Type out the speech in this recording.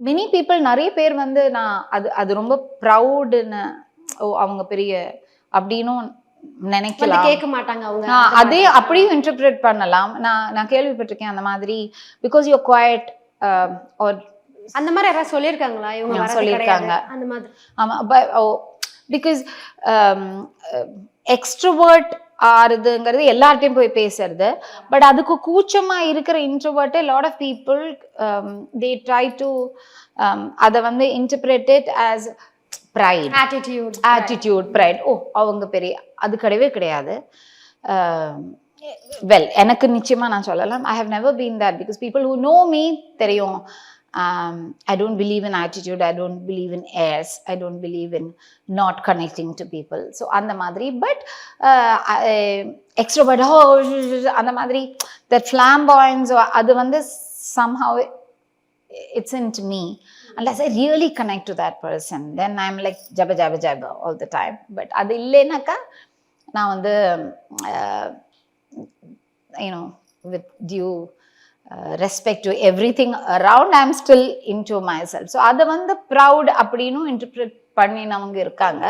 Many people நிறைய பேர் வந்து நான் அது ரொம்ப ப்ரௌடுன்னு அவங்க பெரிய அப்படின்னும் நினைக்கலாம். கேட்க மாட்டாங்க அவங்க. அதே அப்படியும் இன்டர்பிரேட் பண்ணலாம். நான் கேள்விப்பட்டிருக்கேன் அந்த மாதிரி. பிகாஸ் யூ குவைட் ஆர் அந்த மாதிரி யாராவது சொல்லியிருக்காங்களா? இவங்க சொல்லியிருக்காங்க அந்த மாதிரி. ஆமா, பிகாஸ் எக்ஸ்ட்ரோவர்ட் ஆறுதுங்கிறது எல்லார்ட்டையும் போய் பேசுறது. பட் அதுக்கு கூச்சமா இருக்கிற இன்ட்ரோவர்ட்டே lot of people they try to அதை வந்து interpret as pride, attitude, pride. அவங்க பெரிய அது கிடையவே கிடையாது. வெல், எனக்கு நிச்சயமா நான் சொல்லலாம், I have never been that. Because people who know me தெரியும், I don't believe in attitude, I don't believe in airs, I don't believe in not connecting to people. So அந்த மாதிரி. But extrovert, அந்த மாதிரி, that flamboyance, அது வந்து somehow it's into me. Unless I really connect to that person, then I'm like jabba all the time. But அது இல்லைனாக்கா நான் வந்து with due respect to everything around, I'm still into myself. So அதை வந்து proud அப்படின்னும் interpret பண்ணினவங்க இருக்காங்க.